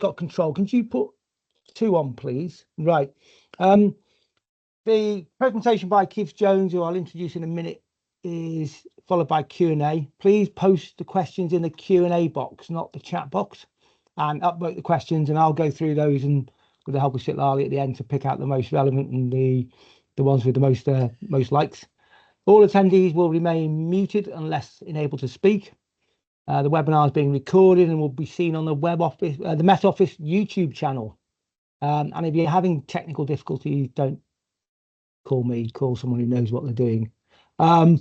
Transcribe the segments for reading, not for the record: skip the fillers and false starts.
got control. Can you put 2 on, please? Right. The presentation by Keith Jones, who I'll introduce in a minute, is followed by Q&A. Please post the questions in the Q&A box, not the chat box, and upvote the questions, and I'll go through those and with the help of Sitlali at the end to pick out the most relevant and the ones with the most likes. All attendees will remain muted unless enabled to speak. The webinar is being recorded and will be seen on the the Met Office YouTube channel. And if you're having technical difficulties, don't call me, call someone who knows what they're doing. And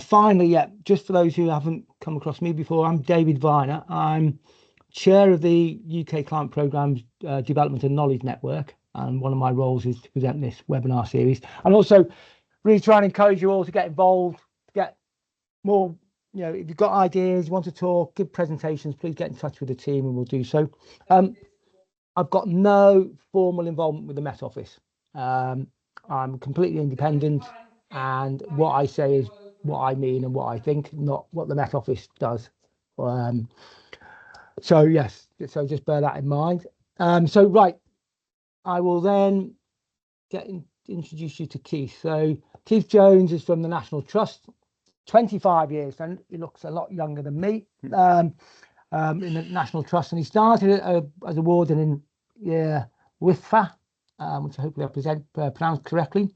finally, just for those who haven't come across me before, I'm David Viner. I'm chair of the UK Climate Programme's Development and Knowledge Network, and one of my roles is to present this webinar series, and also really try and encourage you all to get involved, to get more, if you've got ideas, you want to talk, give presentations, please get in touch with the team and we'll do so. I've got no formal involvement with the Met Office. I'm completely independent, and what I say is what I mean and what I think, not what the Met Office does. So just bear that in mind. Right, I will then introduce you to Keith. So Keith Jones is from the National Trust, 25 years, and he looks a lot younger than me, in the National Trust, and he started as a warden in WIFA, which hopefully I pronounced correctly,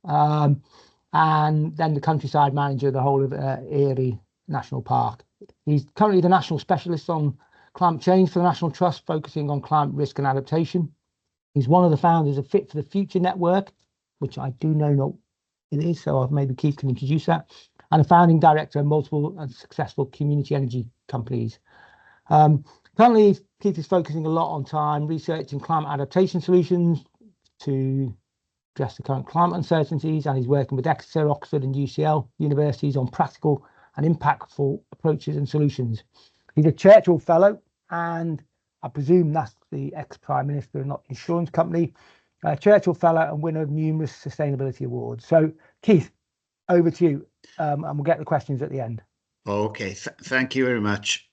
and then the countryside manager of the whole of Erie National Park. He's currently the national specialist on climate change for the National Trust, focusing on climate risk and adaptation. He's one of the founders of Fit for the Future Network, which I do know it is, so maybe Keith can introduce that, and a founding director of multiple and successful community energy companies. Currently, Keith is focusing a lot on time researching climate adaptation solutions to address the current climate uncertainties, and he's working with Exeter, Oxford and UCL universities on practical and impactful approaches and solutions. He's a Churchill Fellow, and I presume that's the ex-Prime Minister and not the insurance company, Churchill Fellow and winner of numerous sustainability awards. So, Keith, over to you, and we'll get the questions at the end. Okay, thank you very much.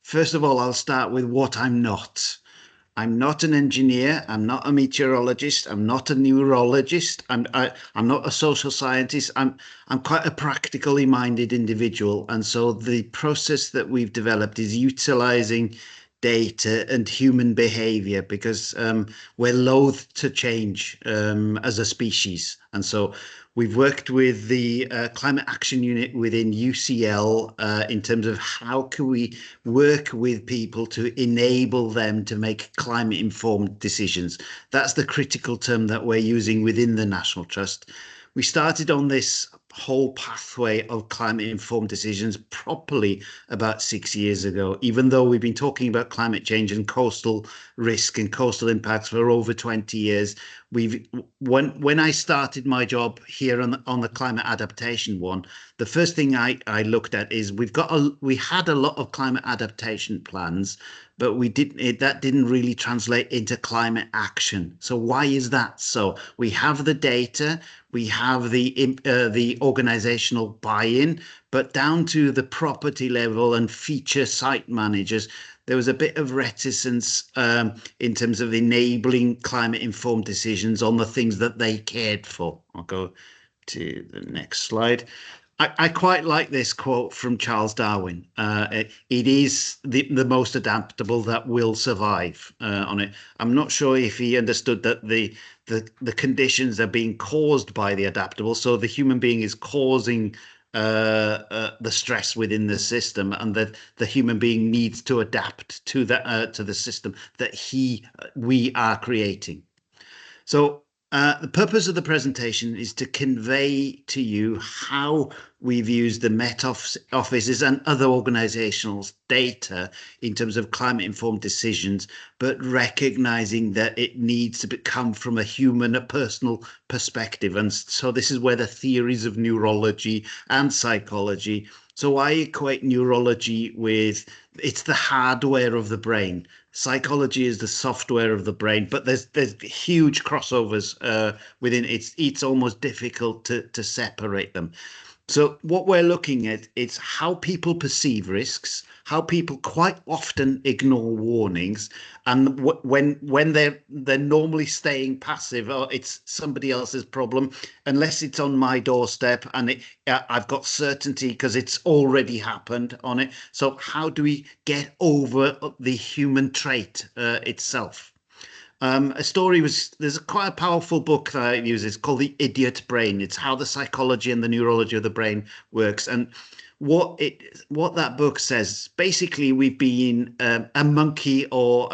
First of all, I'll start with what I'm not. I'm not an engineer. I'm not a meteorologist. I'm not a neurologist. I'm not a social scientist. I'm quite a practically minded individual, and so the process that we've developed is utilizing data and human behavior, because we're loath to change as a species, and so we've worked with the Climate Action Unit within UCL in terms of how can we work with people to enable them to make climate-informed decisions. That's the critical term that we're using within the National Trust. We started on this whole pathway of climate-informed decisions properly about 6 years ago, even though we've been talking about climate change and coastal risk and coastal impacts for over 20 years. When I started my job here on the climate adaptation one, the first thing I looked at is we had a lot of climate adaptation plans, but that didn't really translate into climate action. So why is that so? We have the data, we have the organizational buy-in, but down to the property level and feature site managers, there was a bit of reticence in terms of enabling climate-informed decisions on the things that they cared for. I'll go to the next slide. I quite like this quote from Charles Darwin. It is the most adaptable that will survive on it. I'm not sure if he understood that the conditions are being caused by the adaptable. So the human being is causing the stress within the system, and that the human being needs to adapt to the system that we are creating. So the purpose of the presentation is to convey to you how we've used the Met Office's and other organisational data in terms of climate-informed decisions, but recognising that it needs to come from a personal perspective. And so this is where the theories of neurology and psychology. So I equate neurology with, it's the hardware of the brain. Psychology is the software of the brain, but there's huge crossovers within it. It's almost difficult to separate them. So what we're looking at is how people perceive risks, how people quite often ignore warnings, and when they're normally staying passive, or it's somebody else's problem, unless it's on my doorstep and I've got certainty because it's already happened on it. So how do we get over the human trait itself? There's quite a powerful book that I use. It's called The Idiot Brain. It's how the psychology and the neurology of the brain works. And what that book says, basically, we've been a monkey, or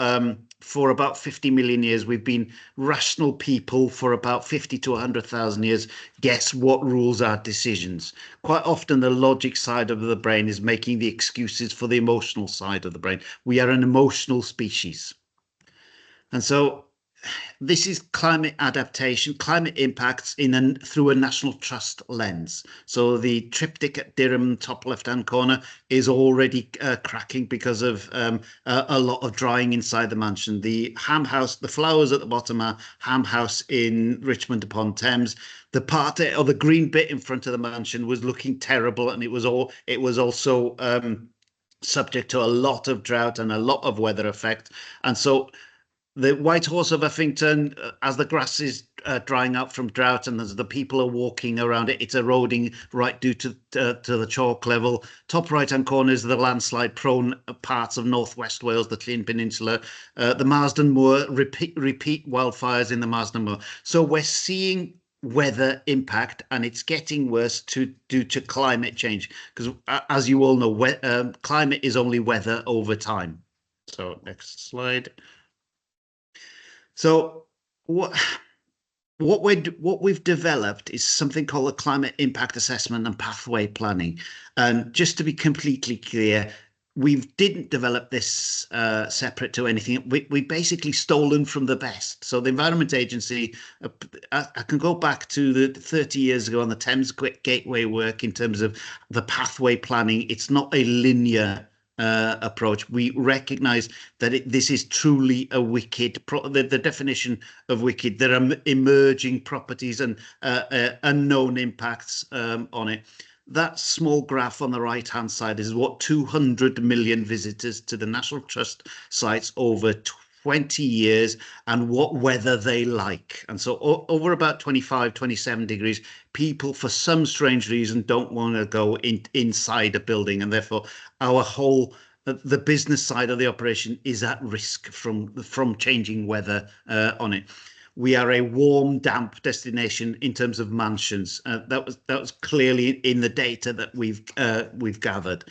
for about 50 million years, we've been rational people for about 50 to 100,000 years. Guess what rules our decisions? Quite often, the logic side of the brain is making the excuses for the emotional side of the brain. We are an emotional species. And so this is climate adaptation, climate impacts through a national trust lens. So the triptych at Durham, top left-hand corner, is already cracking because of a lot of drying inside the mansion. The Ham House, the flowers at the bottom are Ham House in Richmond upon Thames. The part or the green bit in front of the mansion was looking terrible, and it was also subject to a lot of drought and a lot of weather effect. And so the White Horse of Uffington, as the grass is drying out from drought and as the people are walking around it, it's eroding right due to the chalk level. Top right-hand corner is the landslide-prone parts of northwest Wales, the Llŷn Peninsula. The Marsden Moor, repeat wildfires in the Marsden Moor. So we're seeing weather impact, and it's getting worse due to climate change. Because as you all know, climate is only weather over time. So next slide. So what we've developed is something called a climate impact assessment and pathway planning. And just to be completely clear, we didn't develop this separate to anything. We basically stolen from the best. So the Environment Agency, I can go back to the 30 years ago on the Thames Gateway work in terms of the pathway planning. It's not a linear approach. We recognize that this is truly a wicked, the definition of wicked, there are emerging properties and unknown impacts on it. That small graph on the right hand side is what 200 million visitors to the National Trust sites over 20 years and what weather they like. And so over about 25, 27 degrees, people for some strange reason don't want to go inside a building, and therefore the business side of the operation is at risk from changing weather on it. We are a warm, damp destination in terms of mansions. That was clearly in the data that we've gathered.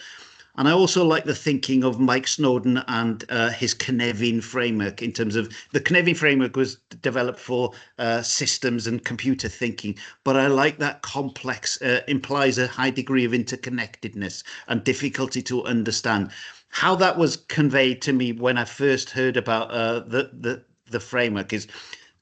And I also like the thinking of Mike Snowdon and his Cynefin framework, in terms of the Cynefin framework was developed for systems and computer thinking. But I like that complex implies a high degree of interconnectedness and difficulty to understand. How that was conveyed to me when I first heard about the framework is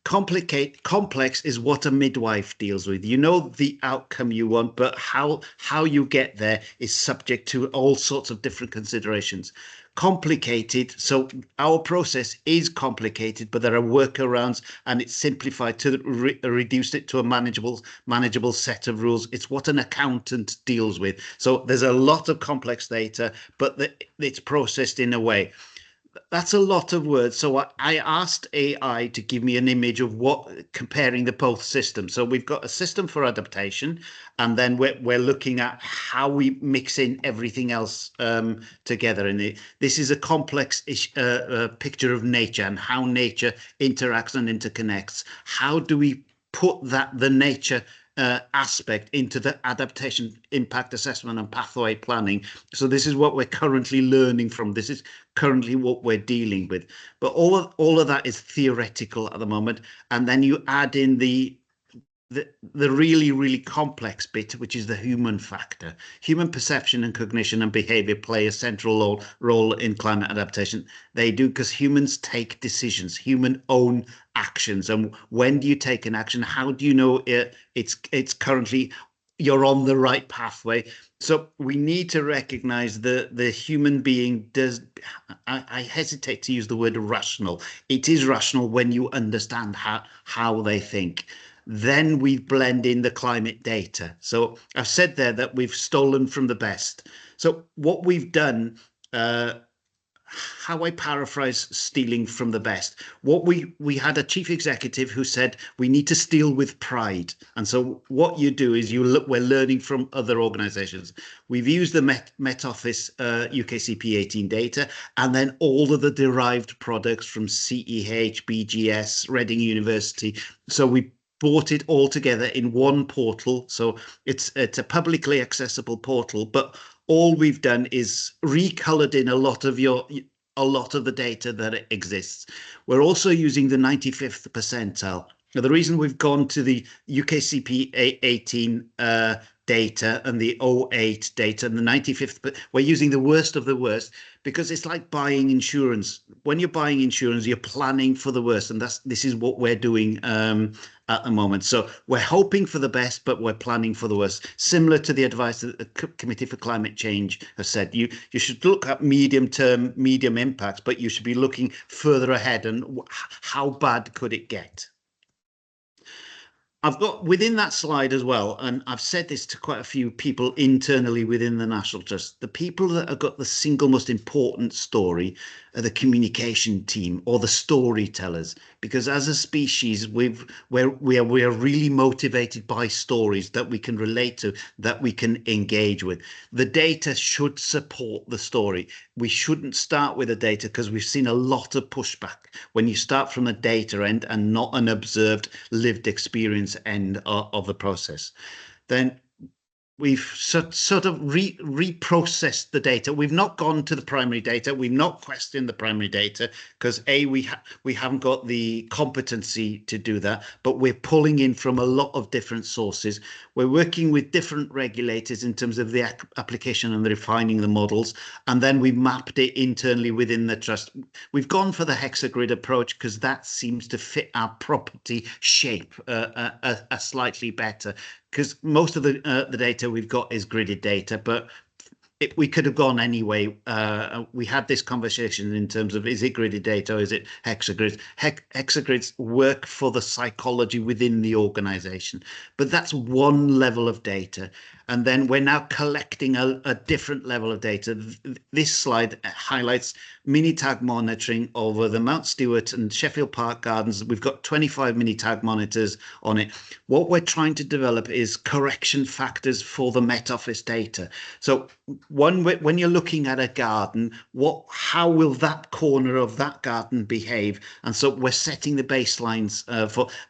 complex is what a midwife deals with. You know the outcome you want, but how you get there is subject to all sorts of different considerations. Complicated, so our process is complicated, but there are workarounds, and it's simplified to reduce it to a manageable set of rules. It's what an accountant deals with. So there's a lot of complex data, but it's processed in a way. That's a lot of words. So I asked AI to give me an image of comparing the both systems. So we've got a system for adaptation, and then we're looking at how we mix in everything else together. And this is a complex picture of nature and how nature interacts and interconnects. How do we put the nature aspect into the adaptation, impact assessment and pathway planning? So this is what we're currently learning from. This is currently what we're dealing with. But all of that is theoretical at the moment. And then you add in the really, really complex bit, which is the human factor. Human perception and cognition and behavior play a central role in climate adaptation. They do, because humans take decisions, human own actions. And when do you take an action? How do you know it's currently you're on the right pathway? So we need to recognize the human being does. I hesitate to use the word rational. It is rational when you understand how they think. Then we blend in the climate data. So I've said there that we've stolen from the best. So what we've done, how I paraphrase stealing from the best. What we had a chief executive who said we need to steal with pride. And so what you do is we're learning from other organizations. We've used the Met Office UKCP 18 data, and then all of the derived products from CEH, BGS, Reading University. So we brought it all together in one portal. So it's a publicly accessible portal, but all we've done is recolored in a lot of the data that exists. We're also using the 95th percentile. Now, the reason we've gone to the UKCP 18 data and the 08 data and the 95th, but we're using the worst of the worst because it's like buying insurance. When you're buying insurance, you're planning for the worst, and this is what we're doing at the moment. So we're hoping for the best, but we're planning for the worst. Similar to the advice that the Committee for Climate Change has said, you should look at medium impacts, but you should be looking further ahead and how bad could it get. I've got within that slide as well, and I've said this to quite a few people internally within the National Trust, the people that have got the single most important story are the communication team or the storytellers, because as a species, we are really motivated by stories that we can relate to, that we can engage with. The data should support the story. We shouldn't start with the data because we've seen a lot of pushback when you start from the data end and not an observed lived experience end of the process. Then we've sort of reprocessed the data. We've not gone to the primary data. We've not questioned the primary data because we haven't got the competency to do that, but we're pulling in from a lot of different sources. We're working with different regulators in terms of the application and the refining the models, and then we mapped it internally within the trust. We've gone for the hexagrid approach because that seems to fit our property shape slightly better, because most of the data we've got is gridded data, but we could have gone anyway. We had this conversation in terms of, is it gridded data or is it hexagrids? Hexagrids work for the psychology within the organization, but that's one level of data. And then we're now collecting a different level of data. This slide highlights mini tag monitoring over the Mount Stewart and Sheffield Park Gardens. We've got 25 mini tag monitors on it. What we're trying to develop is correction factors for the Met Office data. So when you're looking at a garden, how will that corner of that garden behave? And so we're setting the baselines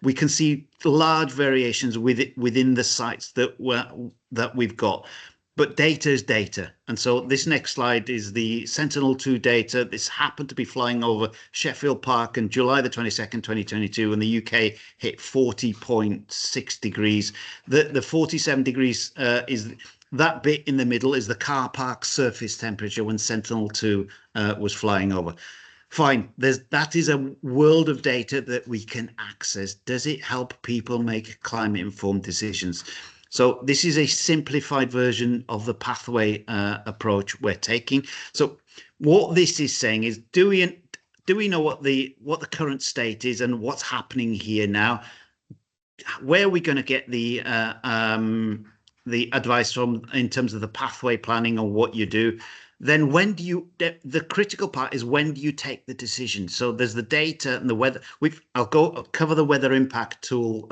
we can see large variations within the sites that we've got. But data is data. And so this next slide is the Sentinel-2 data. This happened to be flying over Sheffield Park on July the 22nd, 2022, and the UK hit 40.6 degrees. The 47 degrees is that bit in the middle is the car park surface temperature when Sentinel-2 was flying over. Fine, that is a world of data that we can access. Does it help people make climate-informed decisions? So this is a simplified version of the pathway approach we're taking. So what this is saying is, do we know what the current state is and what's happening here now? Where are we going to get the advice from in terms of the pathway planning or what you do? Then the critical part is, when do you take the decision? So there's the data and the weather. I'll cover the weather impact tool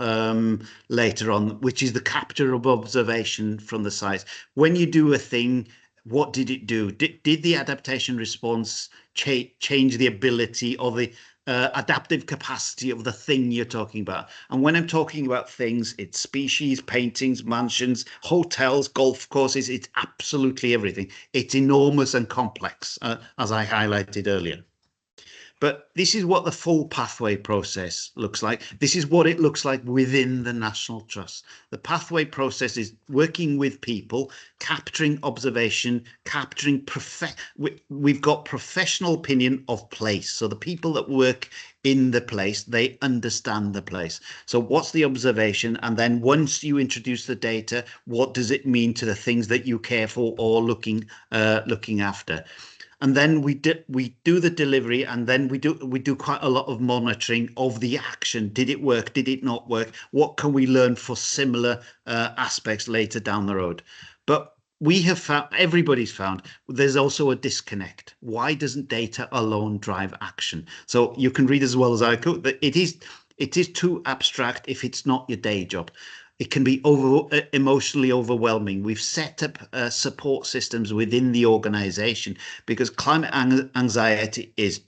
later on, which is the capture of observation from the site. When you do a thing, what did it do? Did the adaptation response change the ability or the adaptive capacity of the thing you're talking about? And when I'm talking about things, it's species, paintings, mansions, hotels, golf courses. It's absolutely everything. It's enormous and complex, as I highlighted earlier. But this is what the full pathway process looks like. This is what it looks like within the National Trust. The pathway process is working with people, capturing observation, we've got professional opinion of place. So the people that work in the place, they understand the place. So what's the observation? And then once you introduce the data, what does it mean to the things that you care for or looking after? and then we do the delivery, and then we do quite a lot of monitoring of the action. Did it work? Did it not work? What can we learn for similar aspects later down the road? But we have found, everybody's found, there's also a disconnect. Why doesn't data alone drive action? So you can read as well as I could that it is too abstract if it's not your day job. It can be emotionally overwhelming. We've set up support systems within the organization because climate anxiety is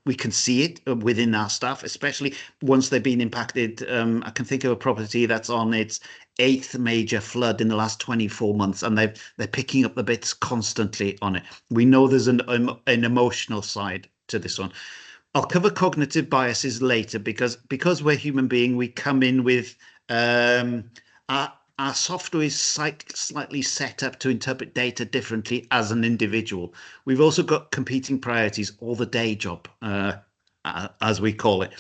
we can see it within our staff, especially once they've been impacted. I can think of a property that's on its 8th major flood in the last 24 months, and they're picking up the bits constantly on it. We know there's an emotional side to this one. I'll cover cognitive biases later because we're human beings. We come in with our software is slightly set up to interpret data differently as an individual. We've also got competing priorities, or the day job, as we call it.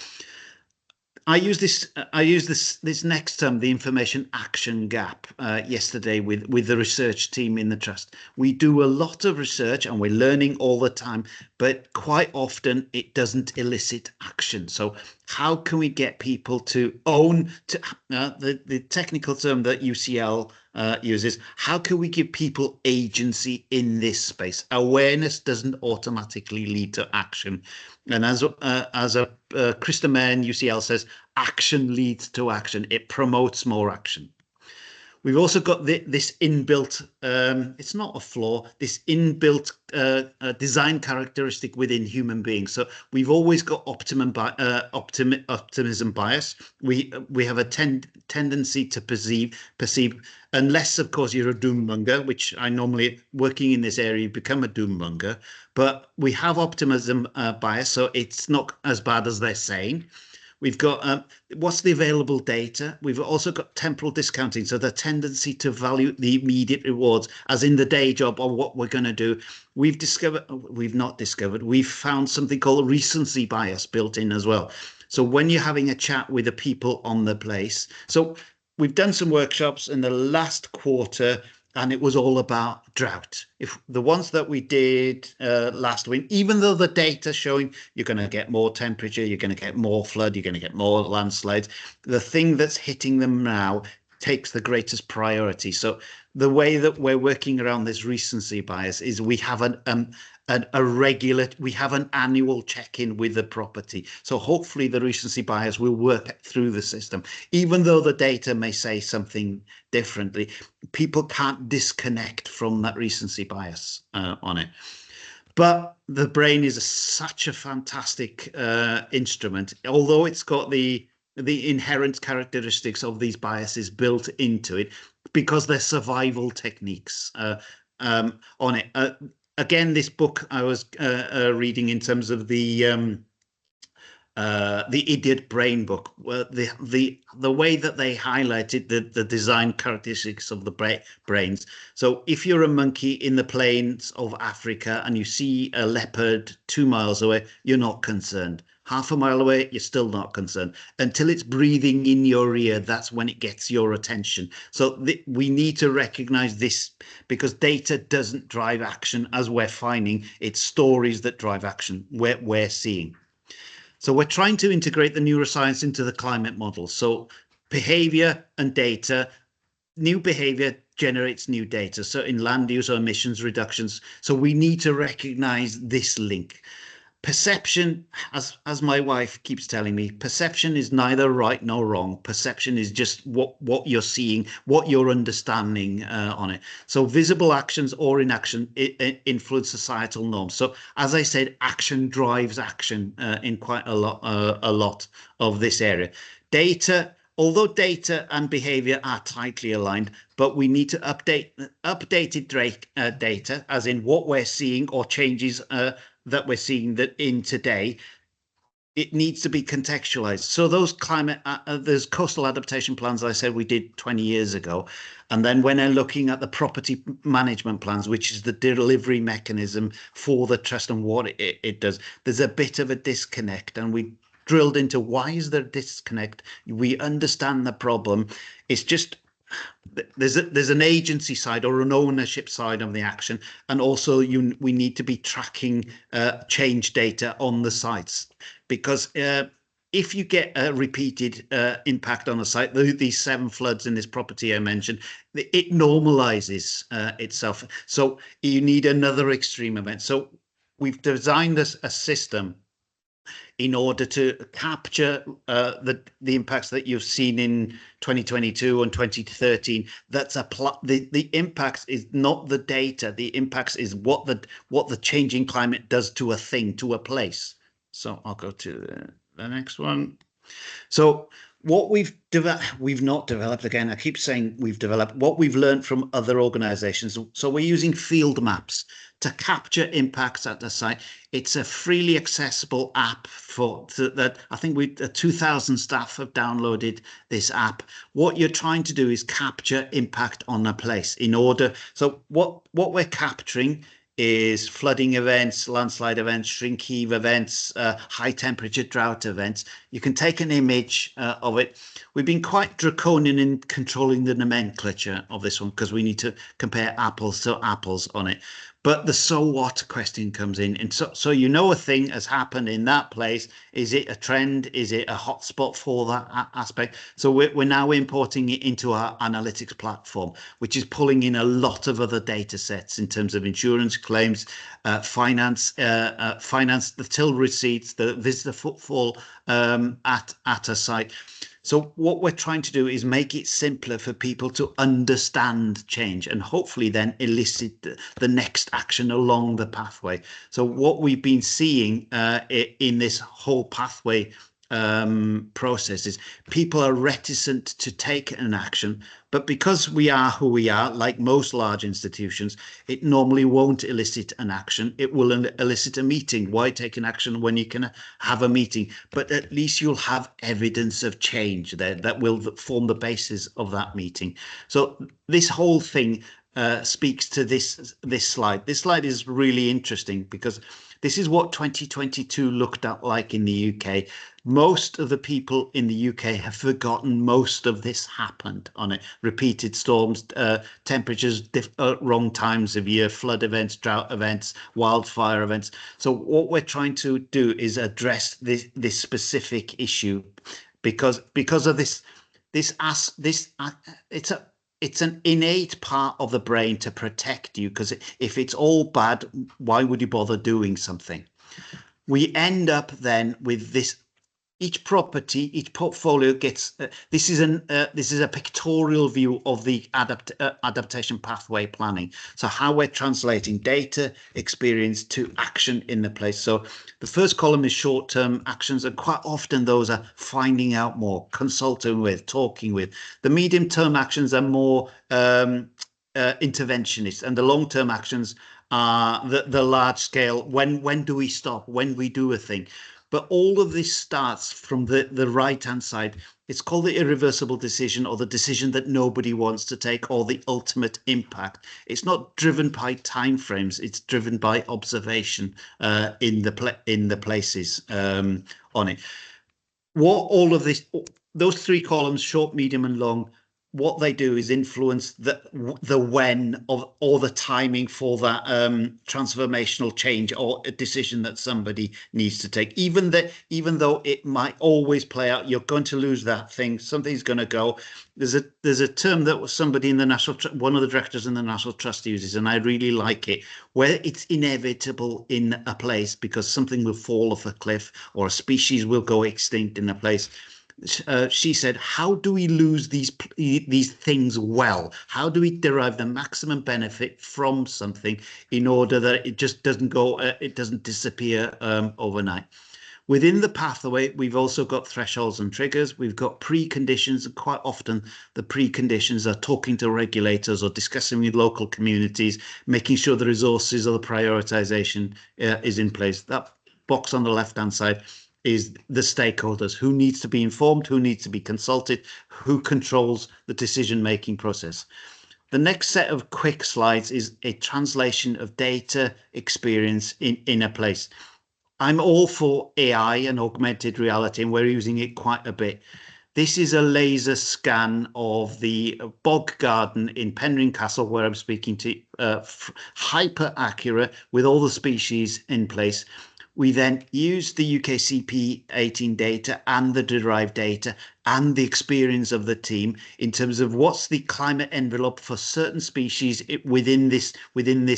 I use this next term, the information action gap, yesterday with the research team in the trust. We do a lot of research and we're learning all the time, but quite often it doesn't elicit action. So how can we get people to own the technical term that UCL uses? How can we give people agency in this space? Awareness doesn't automatically lead to action. And as Krista Mayer in UCL says, action leads to action. It promotes more action. We've also got this inbuilt, it's not a flaw, this inbuilt design characteristic within human beings. So we've always got optimism bias. We have a tendency to perceive, unless of course you're a doom monger, which I normally, working in this area, you become a doom monger. But we have optimism bias, so it's not as bad as they're saying. We've got what's the available data. We've also got temporal discounting, so the tendency to value the immediate rewards, as in the day job or what we're going to do. We've found something called recency bias built in as well. So when you're having a chat with the people on the place, so we've done some workshops in the last quarter, and it was all about drought. If the ones that we did last week, even though the data showing you're going to get more temperature, you're going to get more flood, you're going to get more landslides, the thing that's hitting them now takes the greatest priority. So the way that we're working around this recency bias is we have we have an annual check-in with the property. So hopefully the recency bias will work through the system. Even though the data may say something differently, people can't disconnect from that recency bias on it. But the brain is such a fantastic instrument, although it's got the inherent characteristics of these biases built into it, because they're survival techniques on it. Again, this book I was reading in terms of the Idiot Brain book, where the way that they highlighted the design characteristics of the brains. So if you're a monkey in the plains of Africa and you see a leopard 2 miles away, you're not concerned. Half a mile away, you're still not concerned. Until it's breathing in your ear, that's when it gets your attention. So we need to recognize this, because data doesn't drive action as we're finding. It's stories that drive action, we're seeing. So we're trying to integrate the neuroscience into the climate model. So behavior and data, new behavior generates new data. So in land use or emissions reductions. So we need to recognize this link. Perception, as my wife keeps telling me, perception is neither right nor wrong. Perception is just what you're seeing, what you're understanding on it. So visible actions or inaction influence societal norms. So as I said, action drives action in quite a lot of this area. Data, although data and behavior are tightly aligned, but we need to update updated data, as in what we're seeing or changes that we're seeing that in today. It needs to be contextualized. So those there's coastal adaptation plans I said we did 20 years ago. And then when I'm looking at the property management plans, which is the delivery mechanism for the trust and what it does, there's a bit of a disconnect. And we drilled into why is there a disconnect. We understand the problem. It's just there's an agency side or an ownership side of the action, and also we need to be tracking change data on the sites, because if you get a repeated impact on a site, these 7 floods in this property I mentioned, it normalizes itself. So you need another extreme event. So we've designed a system in order to capture the impacts that you've seen in 2022 and 2013. That's the impacts is not the data. The impacts is what the changing climate does to a thing, to a place. So I'll go to the next one. So what we've not developed, again, I keep saying we've developed, what we've learned from other organizations. So we're using field maps to capture impacts at the site. It's a freely accessible app that I think 2,000 staff have downloaded this app. What you're trying to do is capture impact on a place so what we're capturing is flooding events, landslide events, shrink heave events, high temperature drought events. You can take an image of it. We've been quite draconian in controlling the nomenclature of this one because we need to compare apples to apples on it. But the so what question comes in. And so a thing has happened in that place. Is it a trend? Is it a hotspot for that aspect? So we're now importing it into our analytics platform, which is pulling in a lot of other data sets in terms of insurance claims, finance, the till receipts, the visitor footfall at a site. So what we're trying to do is make it simpler for people to understand change and hopefully then elicit the next action along the pathway. So what we've been seeing in this whole pathway process is people are reticent to take an action, but because we are who we are, like most large institutions, it normally won't elicit an action. It will elicit a meeting. Why take an action when you can have a meeting? But at least you'll have evidence of change there that will form the basis of that meeting. So this whole thing speaks to this slide. This slide is really interesting because this is what 2022 looked at like in the UK. Most of the people in the UK have forgotten most of this happened on it. Repeated storms, temperatures, wrong times of year, flood events, drought events, wildfire events. So what we're trying to do is address this specific issue because of this it's an innate part of the brain to protect you, because if it's all bad, why would you bother doing something? We end up then with this. Each property, each portfolio gets. This is a pictorial view of the adaptation pathway planning. So how we're translating data experience to action in the place. So the first column is short-term actions, and quite often those are finding out more, consulting with, talking with. The medium-term actions are more interventionist, and the long-term actions are the large-scale. When do we stop? When we do a thing? But all of this starts from the right-hand side. It's called the irreversible decision, or the decision that nobody wants to take, or the ultimate impact. It's not driven by timeframes. It's driven by observation in the places on it. What all of this, those 3 columns, short, medium, and long, what they do is influence the when or the timing for that transformational change or a decision that somebody needs to take. Even though it might always play out, you're going to lose that thing. Something's going to go. There's a term that was somebody in the one of the directors in the National Trust uses, and I really like it, where it's inevitable in a place because something will fall off a cliff or a species will go extinct in a place. She said, how do we lose these things well? How do we derive the maximum benefit from something in order that it just doesn't disappear overnight? Within the pathway, we've also got thresholds and triggers. We've got preconditions, and quite often the preconditions are talking to regulators or discussing with local communities, making sure the resources or the prioritization is in place. That box on the left-hand side is the stakeholders, who needs to be informed, who needs to be consulted, who controls the decision-making process. The next set of quick slides is a translation of data experience in a place. I'm all for AI and augmented reality, and we're using it quite a bit. This is a laser scan of the bog garden in Penrhyn Castle, where I'm speaking to, hyper accurate with all the species in place. We then use the UKCP 18 data and the derived data and the experience of the team in terms of what's the climate envelope for certain species within this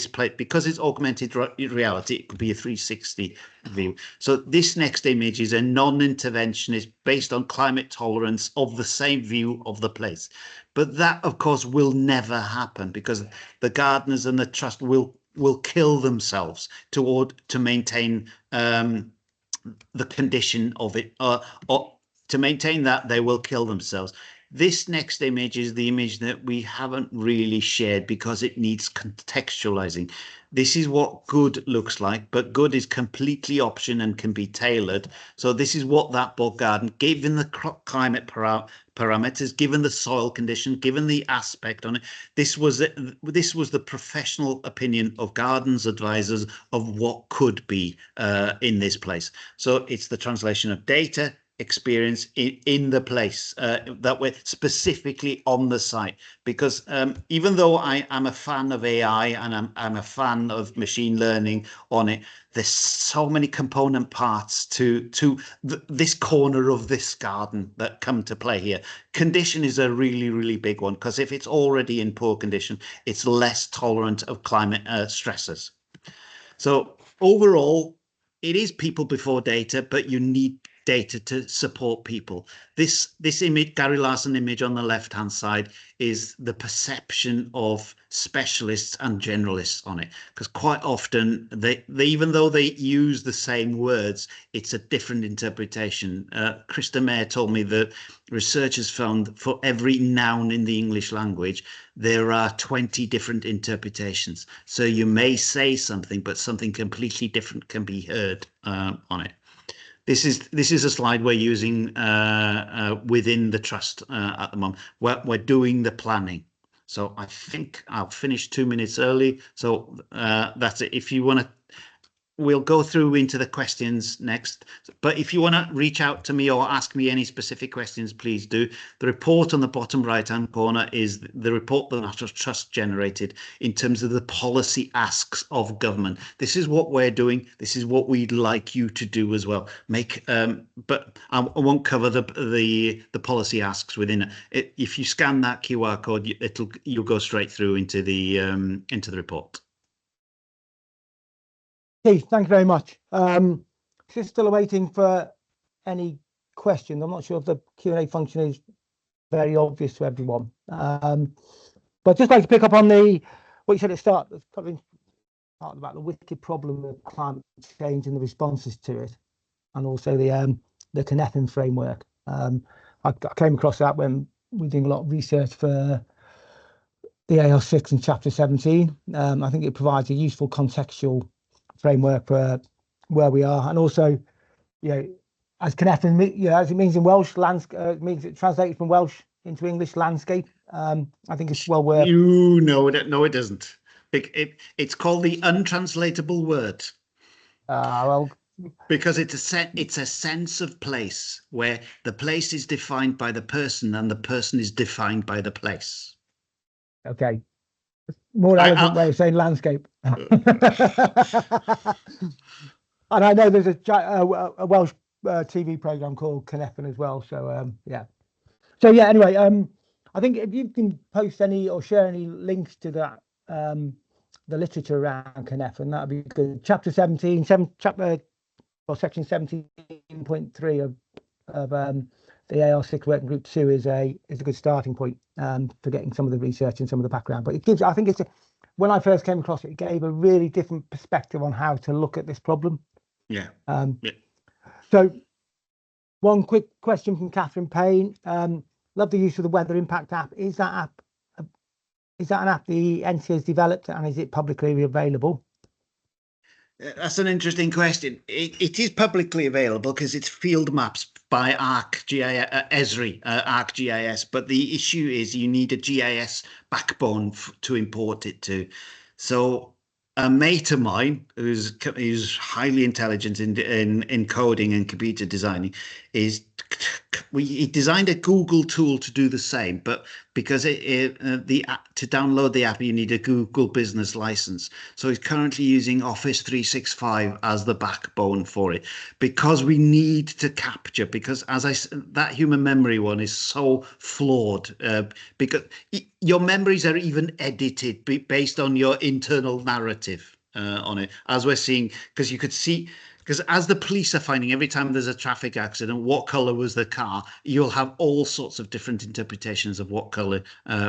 place. Because it's augmented reality, it could be a 360 view. So this next image is a non-interventionist based on climate tolerance of the same view of the place. But that, of course, will never happen because the gardeners and the trust will kill themselves to maintain the condition of it, or to maintain that they will kill themselves. This next image is the image that we haven't really shared because it needs contextualizing. This is what good looks like, but good is completely option and can be tailored. So this is what that bog garden, given the climate parameters, given the soil condition, given the aspect on it, this was the professional opinion of gardens advisors of what could be in this place. So it's the translation of data, experience in the place that we're specifically on the site, because even though I am a fan of AI and I'm a fan of machine learning on it, there's so many component parts to this corner of this garden that come to play here. Condition is a really big one, because if it's already in poor condition, it's less tolerant of climate stresses. So overall, it is people before data, but you need data to support people. This image, Gary Larson image on the left hand side, is the perception of specialists and generalists on it, because quite often they even though they use the same words, it's a different interpretation. Krista Mayer told me that researchers found for every noun in the English language there are 20 different interpretations. So you may say something, but something completely different can be heard on it. This is a slide we're using within the trust at the moment. We're doing the planning. So I think I'll finish 2 minutes early. So that's it. If you want to, we'll go through into the questions next. But if you want to reach out to me or ask me any specific questions, please do. The report on the bottom right-hand corner is the report the National Trust generated in terms of the policy asks of government. This is what we're doing. This is what we'd like you to do as well. But I won't cover the policy asks within it. If you scan that QR code, you'll go straight through into the report. Keith, thank you very much. Just still waiting for any questions. I'm not sure if the Q&A function is very obvious to everyone. But just like to pick up on what you said at the start, talking about the wicked problem of climate change and the responses to it, and also the Cynefin framework. I came across that when we were doing a lot of research for the AR6 in chapter 17. I think it provides a useful contextual framework for where we are, and also, as Cynefin, as it means in Welsh, it means it translated from Welsh into English, landscape. I think it's well worth. No, it doesn't. It's called the untranslatable word. Well, because it's a sense of place where the place is defined by the person and the person is defined by the place. Okay. More elegant way of saying landscape. And I know there's a Welsh TV program called Cynefin as well. So yeah. So yeah. Anyway, I think if you can post any or share any links to that, the literature around Cynefin, that'd be good. Chapter 17, section 17.3 of the AR6 Working Group 2 is a good starting point for getting some of the research and some of the background. But it gives, I think when I first came across it, it gave a really different perspective on how to look at this problem. Yeah. So one quick question from Catherine Payne. Love the use of the weather impact app. Is that an app the NT has developed, and is it publicly available? That's an interesting question. It is publicly available because it's field maps by ArcGIS, but the issue is you need a GIS backbone to import it to. So a mate of mine who's highly intelligent in coding and computer designing is he designed a Google tool to do the same, but because the app, to download the app, you need a Google business license. So he's currently using Office 365 as the backbone for it, because we need to capture, because as I said, that human memory one is so flawed, because your memories are even edited based on your internal narrative on it, as we're seeing, because you could see. Because as the police are finding every time there's a traffic accident, what color was the car, you'll have all sorts of different interpretations of what color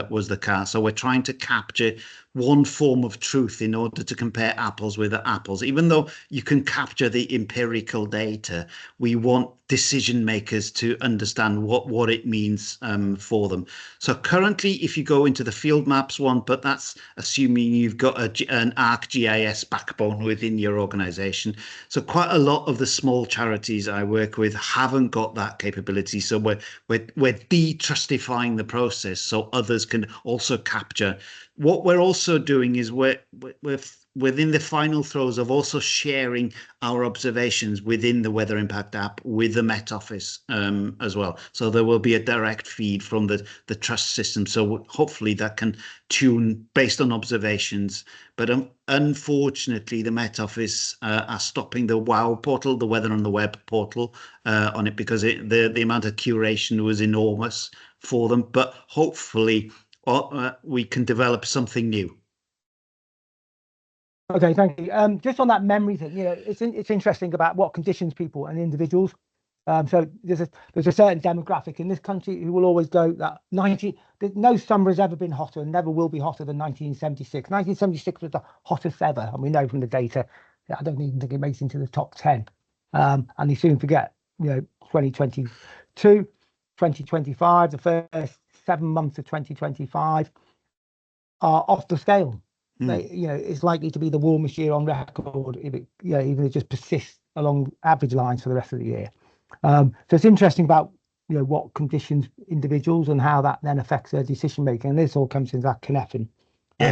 was the car. So we're trying to capture one form of truth in order to compare apples with apples. Even though you can capture the empirical data, we want decision makers to understand what it means for them. So currently, if you go into the field maps one, but that's assuming you've got an ArcGIS backbone within your organization. So quite a lot of the small charities I work with haven't got that capability. So we're de-trustifying the process so others can also capture. What we're also doing is we're within the final throes of also sharing our observations within the Weather Impact app with the Met Office as well. So there will be a direct feed from the trust system. So hopefully that can tune based on observations. But unfortunately, the Met Office are stopping the WOW portal, the Weather on the Web portal on it, because the amount of curation was enormous for them. But hopefully we can develop something new. Okay, thank you. Just on that memory thing, it's interesting about what conditions people and individuals. So there's a certain demographic in this country who will always go that no summer has ever been hotter and never will be hotter than 1976. 1976 was the hottest ever, and we know from the data. I don't even think it makes into the top 10. And you soon forget, 2022, 2025, the first 7 months of 2025 are off the scale. It's likely to be the warmest year on record if it, even if it just persists along average lines for the rest of the year. So it's interesting about what conditions individuals and how that then affects their decision making. And this all comes into that Cynefin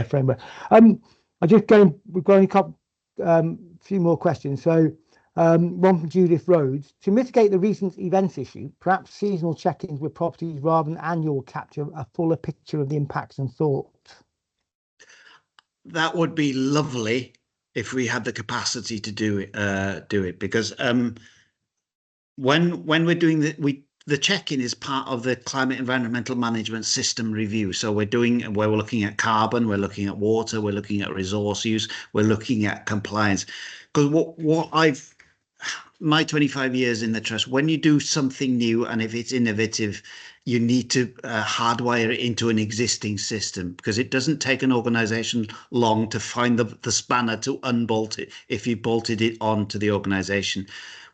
framework. We've got a few more questions. So one from Judith Rhodes: to mitigate the recent events issue, perhaps seasonal check-ins with properties rather than annual capture a fuller picture of the impacts and thoughts. That would be lovely if we had the capacity to do it, because when we're doing the check-in is part of the climate environmental management system review. So we're looking at carbon, we're looking at water, we're looking at resource use, we're looking at compliance. Because my 25 years in the trust, when you do something new and if it's innovative, you need to hardwire it into an existing system, because it doesn't take an organization long to find the spanner to unbolt it if you bolted it onto the organization.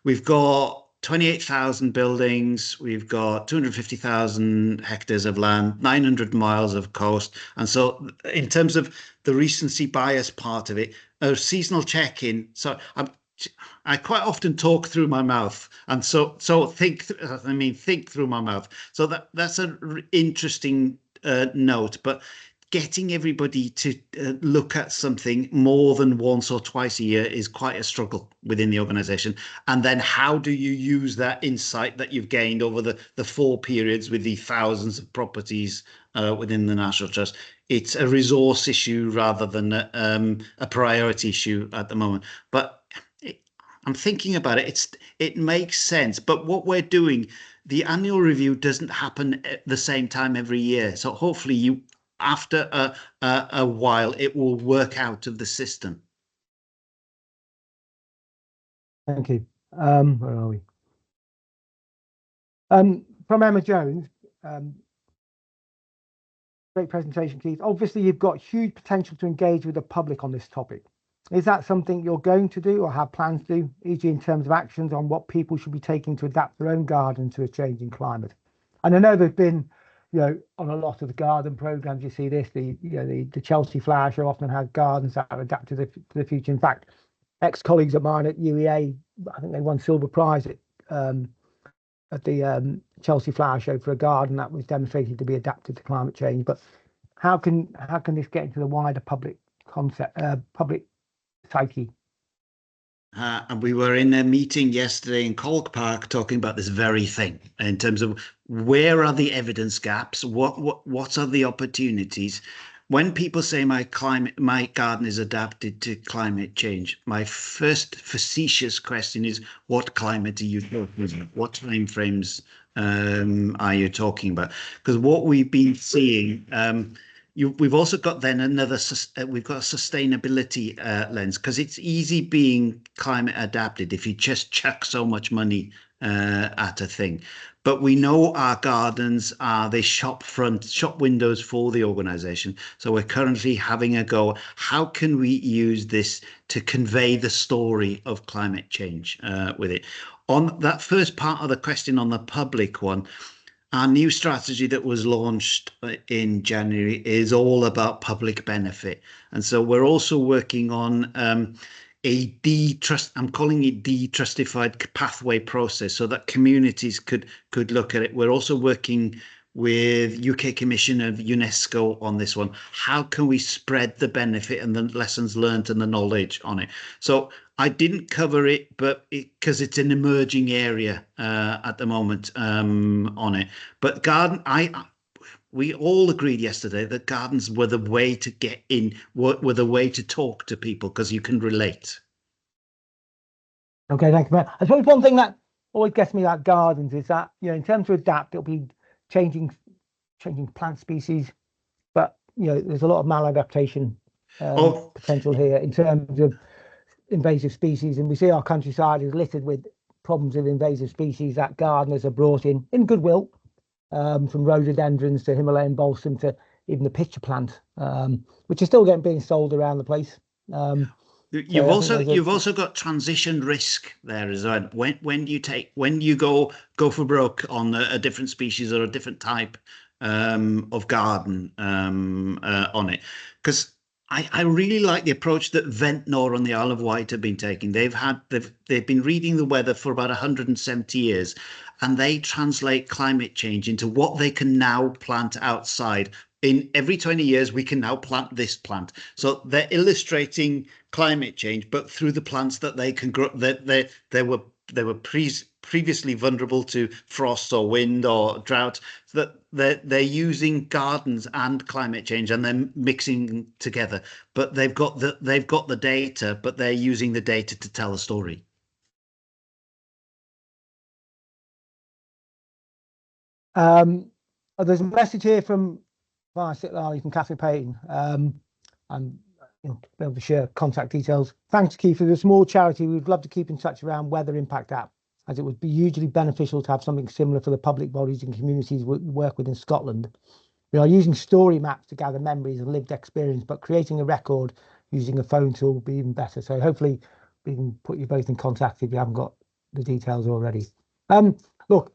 We've got 28,000 buildings, we've got 250,000 hectares of land, 900 miles of coast. And so in terms of the recency bias part of it, a seasonal check-in, so I quite often talk through my mouth, and so think through my mouth. So that's an interesting note. But getting everybody to look at something more than once or twice a year is quite a struggle within the organization. And then how do you use that insight that you've gained over the 4 periods with the thousands of properties within the National Trust? It's a resource issue rather than a priority issue at the moment. But I'm thinking about it. It makes sense. But what we're doing, the annual review doesn't happen at the same time every year. So hopefully after a while, it will work out of the system. Thank you. Where are we? From Emma Jones, great presentation, Keith. Obviously, you've got huge potential to engage with the public on this topic. Is that something you're going to do or have plans to do, e.g. in terms of actions on what people should be taking to adapt their own garden to a changing climate? And I know there's been, on a lot of the garden programs, you see this, the Chelsea Flower Show often has gardens that are adapted to the future. In fact, ex-colleagues of mine at UEA, I think they won silver prize at the Chelsea Flower Show for a garden that was demonstrated to be adapted to climate change. But how can this get into the wider public concept, public psyche? And we were in a meeting yesterday in Colk Park talking about this very thing in terms of where are the evidence gaps, what are the opportunities. When people say my garden is adapted to climate change, my first facetious question is, what climate are you talking about? What timeframes are you talking about? Because what we've been seeing, we've also got then we've got a sustainability lens, because it's easy being climate adapted if you just chuck so much money at a thing. But we know our gardens are the shop windows for the organization. So we're currently having a go. How can we use this to convey the story of climate change with it? On that first part of the question, on the public one, our new strategy that was launched in January is all about public benefit. And so we're also working on I'm calling it de-trustified pathway process, so that communities could look at it. We're also working with UK Commission of UNESCO on this one. How can we spread the benefit and the lessons learned and the knowledge on it? So I didn't cover it, but because it's an emerging area at the moment on it. But we all agreed yesterday that gardens were the way to get in, were the way to talk to people, because you can relate. Okay, thank you. I suppose one thing that always gets me about gardens is that, in terms of adapt, it'll be changing plant species, but there's a lot of maladaptation potential here in terms of invasive species, and we see our countryside is littered with problems with invasive species that gardeners are brought in goodwill, from rhododendrons to Himalayan balsam to even the pitcher plant, which is still being sold around the place. You've also got transition risk there as well. When you go for broke on a different species or a different type of garden on it, because I really like the approach that Ventnor and the Isle of Wight have been taking. They've been reading the weather for about 170 years, and they translate climate change into what they can now plant outside. In every 20 years, we can now plant this plant. So they're illustrating climate change, but through the plants that they can grow. They were previously vulnerable to frost or wind or drought. So that they're using gardens and climate change, and they're mixing together. But they've got the data, but they're using the data to tell a story. There's a message here from Lally from Catherine Payton. And be able to share contact details. Thanks, Keith. As a small charity, we'd love to keep in touch around weather impact app, as it would be hugely beneficial to have something similar for the public bodies and communities we work with in Scotland. We are using story maps to gather memories and lived experience, but creating a record using a phone tool would be even better. So hopefully we can put you both in contact if you haven't got the details already. Look,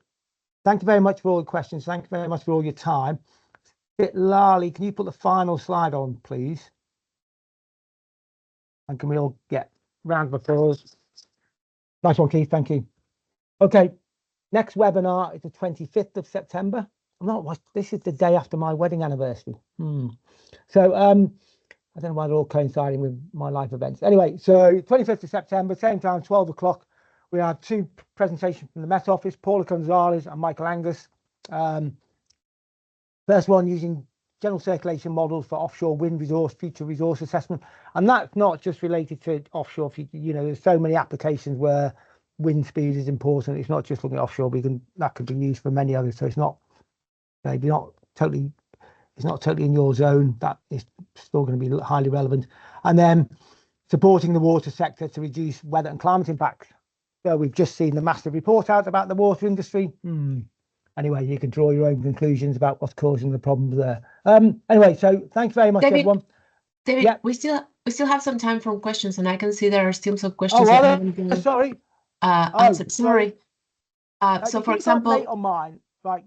thank you very much for all the questions. Thank you very much for all your time. Lali, can you put the final slide on, please? And can we all get a round of applause? Nice one, Keith. Thank you. Okay, next webinar is the 25th of September. This is the day after my wedding anniversary. So I don't know why they're all coinciding with my life events. Anyway, so 25th of September, same time, 12 o'clock. We have two presentations from the Met Office, Paula Gonzalez and Michael Angus. First one using general circulation models for offshore wind resource, future resource assessment. And that's not just related to offshore. There's so many applications where wind speed is important. It's not just looking at offshore. That could be used for many others. So it's not totally in your zone. That is still going to be highly relevant. And then supporting the water sector to reduce weather and climate impacts. So we've just seen the massive report out about the water industry. Anyway, you can draw your own conclusions about what's causing the problems there. Anyway, so thank you very much, everyone. David, yeah. we still have some time for questions, and I can see there are still some questions. Oh, sorry. Answered. Sorry. So, for example, late on mine, right?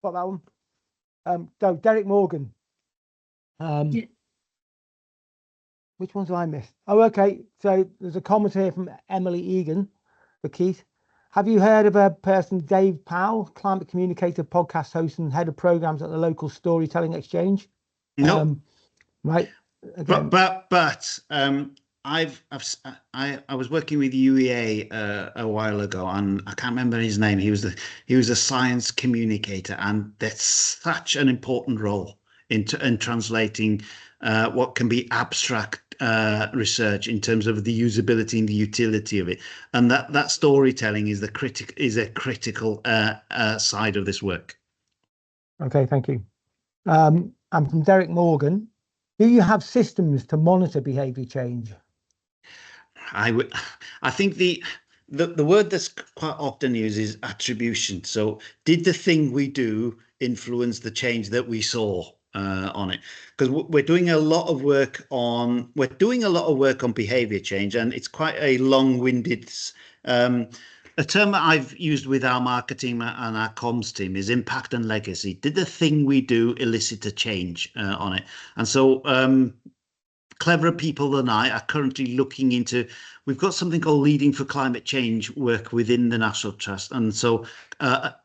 Got that one. So Derek Morgan. Which ones have I missed? Oh, okay. So there's a comment here from Emily Egan for Keith. Have you heard of a person, Dave Powell, climate communicator, podcast host, and head of programs at the local storytelling exchange? No. Right. Again. But I was working with UEA a while ago, and I can't remember his name. He was a science communicator, and that's such an important role in translating what can be abstract research in terms of the usability and the utility of it. And that storytelling is a critical side of this work. Okay, thank you. And from Derek Morgan, do you have systems to monitor behaviour change? I think the word that's quite often used is attribution. So did the thing we do influence the change that we saw on it? Because we're doing a lot of work on behavior change, and it's quite a long-winded a term that I've used with our marketing and our comms team is impact and legacy. Did the thing we do elicit a change on it? And so cleverer people than I are currently looking into, we've got something called Leading for Climate Change work within the National Trust. And so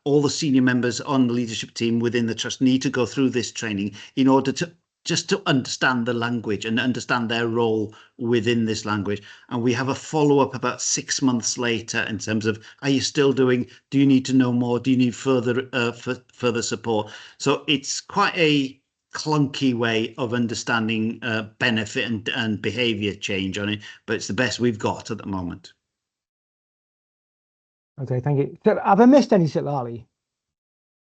all the senior members on the leadership team within the Trust need to go through this training in order to just to understand the language and understand their role within this language. And we have a follow-up about 6 months later in terms of, are you still doing, do you need to know more? Do you need further support? So it's quite a clunky way of understanding benefit and behavior change on it, but it's the best we've got at the moment. Okay, thank you. So have I missed any, Sitlali?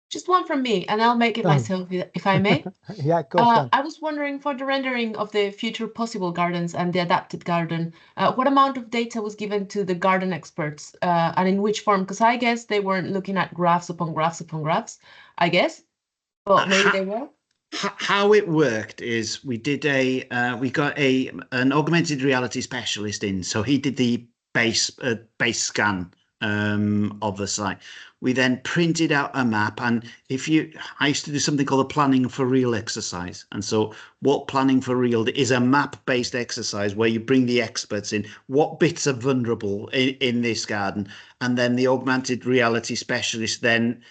Just one from me, and I'll make it myself, if I may. Yeah, of course. I was wondering, for the rendering of the future possible gardens and the adapted garden, what amount of data was given to the garden experts, and in which form? Because I guess they weren't looking at graphs upon graphs upon graphs, I guess, but maybe they were. How it worked is we got an augmented reality specialist in, so he did the base scan of the site. We then printed out a map, and I used to do something called a planning for real exercise. And so what planning for real is a map-based exercise where you bring the experts in, what bits are vulnerable in this garden, and then the augmented reality specialist then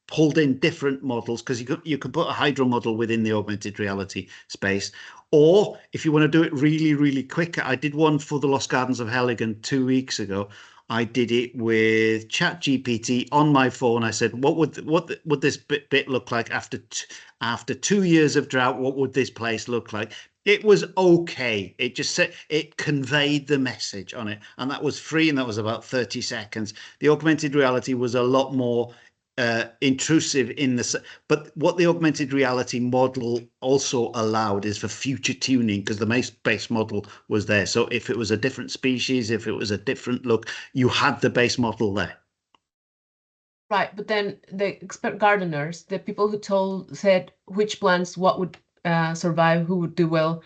pulled in different models, because you could put a hydro model within the augmented reality space. Or if you want to do it really, really quick, I did one for the Lost Gardens of Helligan 2 weeks ago. I did it with ChatGPT on my phone. I said, what would this bit look like after 2 years of drought? What would this place look like? It was okay. It just said, it conveyed the message on it, and that was free, and that was about 30 seconds. The augmented reality was a lot more intrusive but what the augmented reality model also allowed is for future tuning, because the base model was there. So if it was a different species, if it was a different look, you had the base model there. Right, but then the expert gardeners, the people who said which plants, what would survive, who would do well,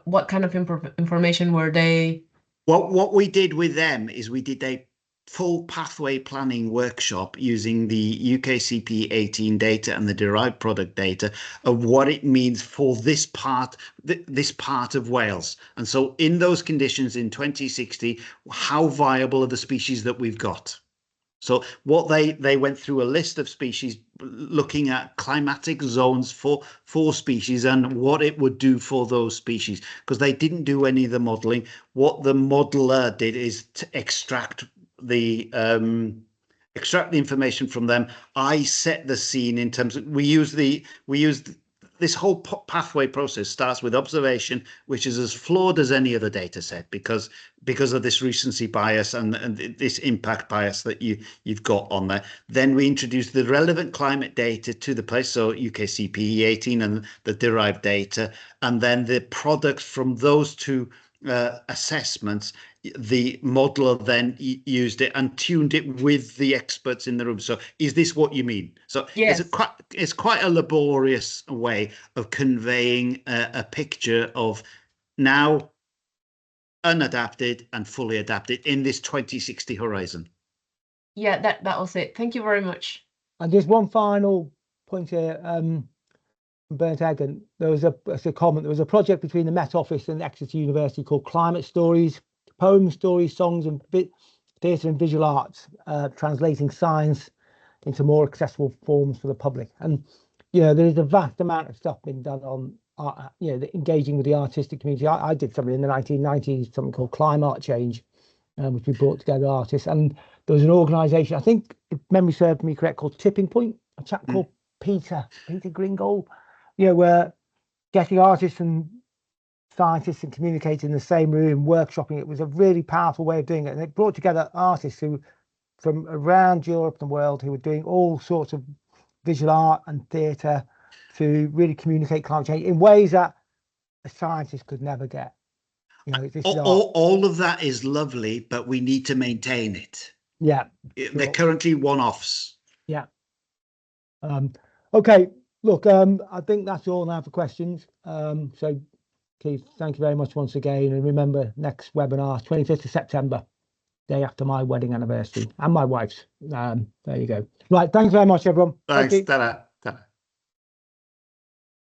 what kind of information were they? What we did with them is we did a full pathway planning workshop using the UKCP 18 data and the derived product data of what it means for this part of Wales. And so in those conditions in 2060, how viable are the species that we've got? So what they went through a list of species, looking at climatic zones for species and what it would do for those species, because they didn't do any of the modeling. What the modeler did is to extract the information from them. I set the scene in terms of, we used this whole pathway process starts with observation, which is as flawed as any other data set because of this recency bias and this impact bias that you've got on there. Then we introduce the relevant climate data to the place, so UKCP 18 and the derived data, and then the product from those two assessments. The modeler then used it and tuned it with the experts in the room. So is this what you mean? So yes. It's quite a laborious way of conveying a picture of now unadapted and fully adapted in this 2060 horizon. Yeah, that was it. Thank you very much. And just one final point here. Burnt Egg, there was a comment. There was a project between the Met Office and Exeter University called Climate Stories, Poems, Stories, Songs and Theatre and Visual Arts, translating science into more accessible forms for the public. And there is a vast amount of stuff being done engaging with the artistic community. I did something in the 1990s, something called Climate Change, which we brought together artists. And there was an organisation, I think, if memory serves me correct, called Tipping Point, a chap called Peter Gringold, where getting artists and scientists and communicating in the same room, workshopping, it was a really powerful way of doing it. And it brought together artists who from around Europe and the world who were doing all sorts of visual art and theatre to really communicate climate change in ways that a scientist could never get. All of that is lovely, but we need to maintain it. Yeah. They're currently one-offs. Yeah. Okay. Look, I think that's all now for questions. So, Keith, thank you very much once again. And remember, next webinar, 25th of September, day after my wedding anniversary and my wife's. There you go. Right. Thanks very much, everyone. Thanks. Ta-ra.